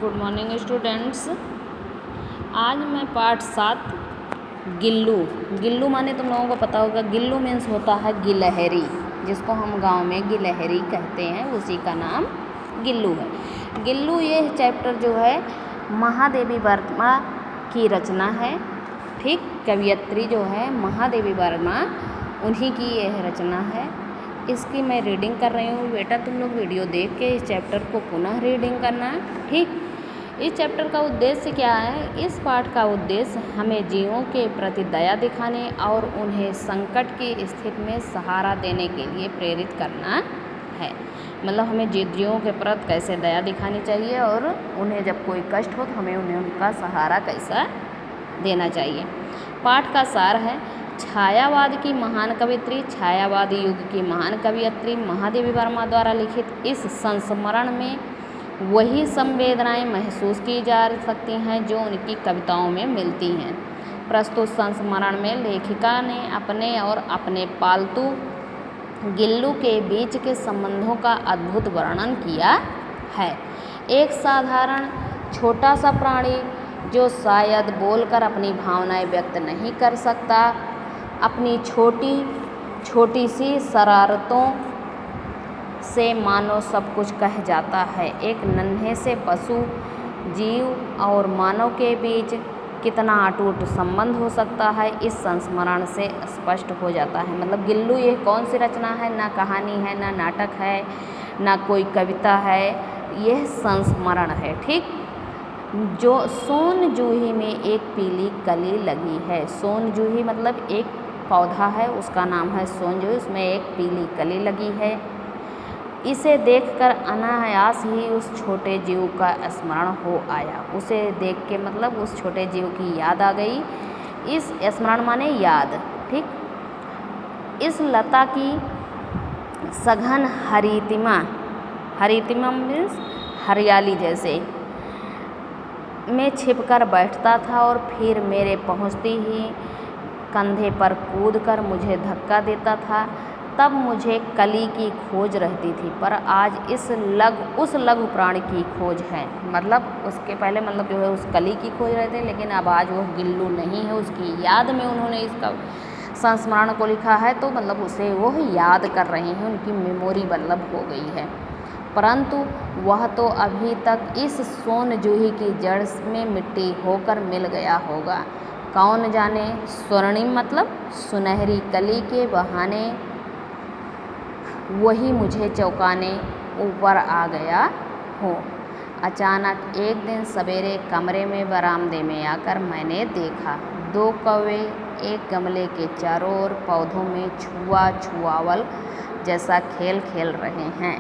Good morning students. आज मैं पाठ 7 गिल्लू। गिल्लू माने तुम लोगों को पता होगा, गिल्लू मीन्स होता है गिलहरी, जिसको हम गांव में गिलहरी कहते हैं, उसी का नाम गिल्लू है। गिल्लू ये चैप्टर जो है महादेवी वर्मा की रचना है। ठीक, कवियत्री जो है महादेवी वर्मा, उन्हीं की यह रचना है। इसकी मैं रीडिंग कर रही हूँ। बेटा तुम लोग वीडियो देख के इस चैप्टर को पुनः रीडिंग करना है। ठीक, इस चैप्टर का उद्देश्य क्या है? इस पाठ का उद्देश्य हमें जीवों के प्रति दया दिखाने और उन्हें संकट की स्थिति में सहारा देने के लिए प्रेरित करना है। मतलब हमें जीवों के प्रति कैसे दया दिखानी चाहिए और उन्हें जब कोई कष्ट हो तो हमें उन्हें उनका सहारा कैसा देना चाहिए। पाठ का सार है, छायावाद की महान कवित्री, छायावादी युग की महान कवियत्री महादेवी वर्मा द्वारा लिखित इस संस्मरण में वही संवेदनाएं महसूस की जा सकती हैं जो उनकी कविताओं में मिलती हैं। प्रस्तुत संस्मरण में लेखिका ने अपने और अपने पालतू गिल्लू के बीच के संबंधों का अद्भुत वर्णन किया है। एक साधारण छोटा सा प्राणी जो शायद बोलकर अपनी भावनाएं व्यक्त नहीं कर सकता, अपनी छोटी छोटी सी शरारतों से मानो सब कुछ कह जाता है। एक नन्हे से पशु जीव और मानव के बीच कितना अटूट संबंध हो सकता है, इस संस्मरण से स्पष्ट हो जाता है। मतलब गिल्लू ये कौन सी रचना है? ना कहानी है, ना नाटक है, ना कोई कविता है, यह संस्मरण है। ठीक, जो सोन जूही में एक पीली कली लगी है। सोन जूही मतलब एक पौधा है, उसका नाम है सोन जूही, उसमें एक पीली कली लगी है। इसे देखकर अनायास ही उस छोटे जीव का स्मरण हो आया। उसे देख के मतलब उस छोटे जीव की याद आ गई। इस स्मरण माने याद। ठीक, इस लता की सघन हरितिमा मीन्स हरियाली जैसे में छिपकर बैठता था और फिर मेरे पहुंचती ही कंधे पर कूदकर मुझे धक्का देता था। तब मुझे कली की खोज रहती थी, पर आज उस लघु प्राणी की खोज है। मतलब उसके पहले मतलब जो है उस कली की खोज रहती है, लेकिन अब आज वो गिल्लू नहीं है, उसकी याद में उन्होंने इसका संस्मरण को लिखा है। तो मतलब उसे वो याद कर रहे हैं, उनकी मेमोरी मतलब हो गई है। परंतु वह तो अभी तक इस सोन जूही की जड़ में मिट्टी होकर मिल गया होगा। कौन जाने स्वर्णिम मतलब सुनहरी कली के बहाने वही मुझे चौंकाने ऊपर आ गया हो। अचानक एक दिन सवेरे कमरे में बरामदे में आकर मैंने देखा 2 कौवे एक गमले के चारों ओर पौधों में छुआवल जैसा खेल खेल रहे हैं।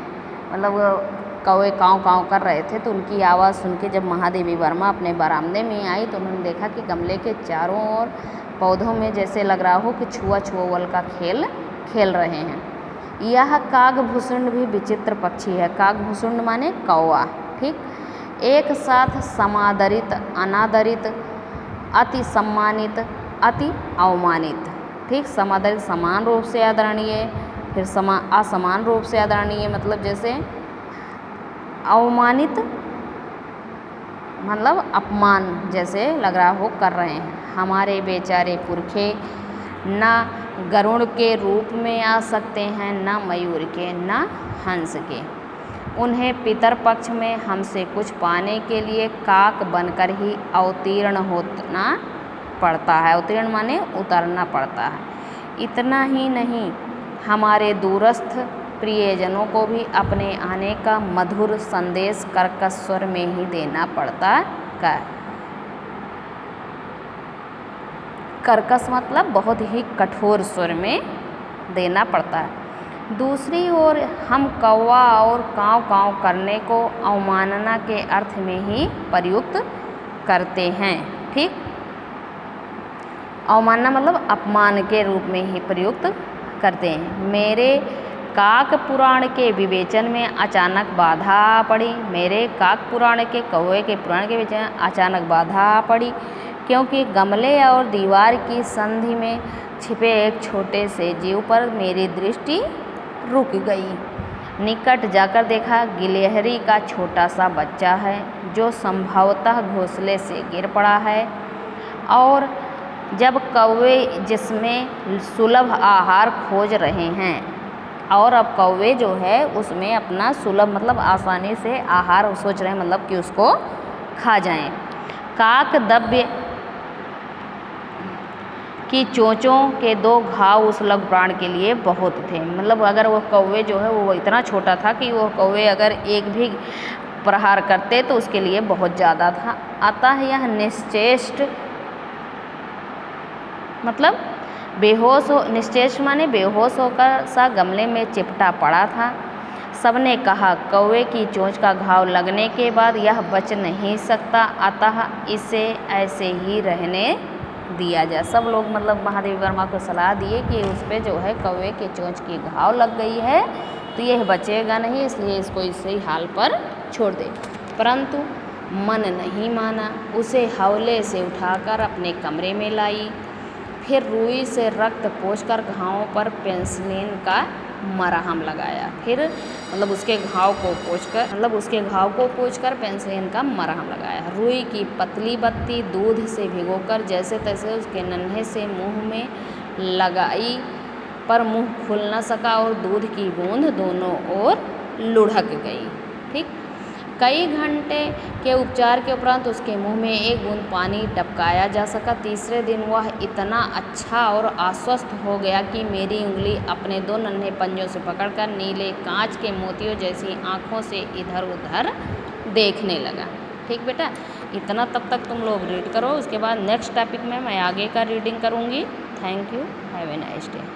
मतलब कौवे काँव काँव कर रहे थे, तो उनकी आवाज़ सुन के जब महादेवी वर्मा अपने बरामदे में आई तो उन्होंने देखा कि गमले के चारों ओर पौधों में जैसे लग रहा हो कि छुआवल का खेल खेल रहे हैं। यह कागभूषुंड भी विचित्र पक्षी है। कागभूषुंड माने कौवा। ठीक, एक साथ समादरित, अनादरित, अति सम्मानित, अति अवमानित। ठीक, समादरित समान रूप से आदरणीय, फिर असमान रूप से आदरणीय मतलब जैसे अवमानित मतलब अपमान जैसे लग रहा हो कर रहे हैं। हमारे बेचारे पुरखे न गरुड़ के रूप में आ सकते हैं, न मयूर के, न हंस के। उन्हें पितर पक्ष में हमसे कुछ पाने के लिए काक बनकर ही अवतीर्ण होना पड़ता है। अवतीर्ण माने उतरना पड़ता है। इतना ही नहीं, हमारे दूरस्थ प्रियजनों को भी अपने आने का मधुर संदेश कर्कश स्वर में ही देना पड़ता है। कर्कश मतलब बहुत ही कठोर स्वर में देना पड़ता है। दूसरी ओर हम कौवा और काँव काँव करने को अवमानना के अर्थ में ही प्रयुक्त करते हैं। ठीक, अवमानना मतलब अपमान के रूप में ही प्रयुक्त करते हैं। मेरे काक पुराण के विवेचन में अचानक बाधा पड़ी। मेरे काक पुराण के कौवे के पुराण के विवेचन में अचानक बाधा पड़ी, क्योंकि गमले और दीवार की संधि में छिपे एक छोटे से जीव पर मेरी दृष्टि रुक गई। निकट जाकर देखा, गिलहरी का छोटा सा बच्चा है जो संभवतः घोंसले से गिर पड़ा है। और जब कौवे जिसमें सुलभ आहार खोज रहे हैं, और अब कौवे जो है उसमें अपना सुलभ मतलब आसानी से आहार सोच रहे हैं, मतलब कि उसको खा जाएं। काकदब्य कि चोंचों के 2 घाव उस लघु प्राण के लिए बहुत थे। मतलब अगर वो कौवे जो है वो इतना छोटा था कि वो कौवे अगर एक भी प्रहार करते तो उसके लिए बहुत ज़्यादा था। अतः यह निश्चेष्ट मतलब निश्चेष्ट माने बेहोश होकर सा गमले में चिपटा पड़ा था। सबने कहा, कौवे की चोंच का घाव लगने के बाद यह बच नहीं सकता, अतः इसे ऐसे ही रहने दिया जाए। सब लोग मतलब महादेव वर्मा को सलाह दिए कि उस पर जो है कौवे के चोंच की घाव लग गई है तो यह बचेगा नहीं, इसलिए इसको इसी हाल पर छोड़ दे। परंतु मन नहीं माना, उसे हौले से उठाकर अपने कमरे में लाई। फिर रुई से रक्त पोंछकर घावों पर पेनिसिलिन का मरहम लगाया। फिर मतलब उसके घाव को पोंछकर पेनिसिलिन का मरहम लगाया। रुई की पतली बत्ती दूध से भिगोकर जैसे तैसे उसके नन्हे से मुंह में लगाई, पर मुंह खुल न सका और दूध की बूंद दोनों ओर लुढ़क गई। ठीक, कई घंटे के उपचार के उपरांत उसके मुंह में एक बूंद पानी टपकाया जा सका। तीसरे दिन वह इतना अच्छा और आश्वस्त हो गया कि मेरी उंगली अपने 2 नन्हे पंजों से पकड़कर नीले कांच के मोतियों जैसी आंखों से इधर उधर देखने लगा। ठीक बेटा, इतना तब तक तुम लोग रीड करो, उसके बाद नेक्स्ट टॉपिक में मैं आगे का रीडिंग करूँगी। Thank you, have a nice day.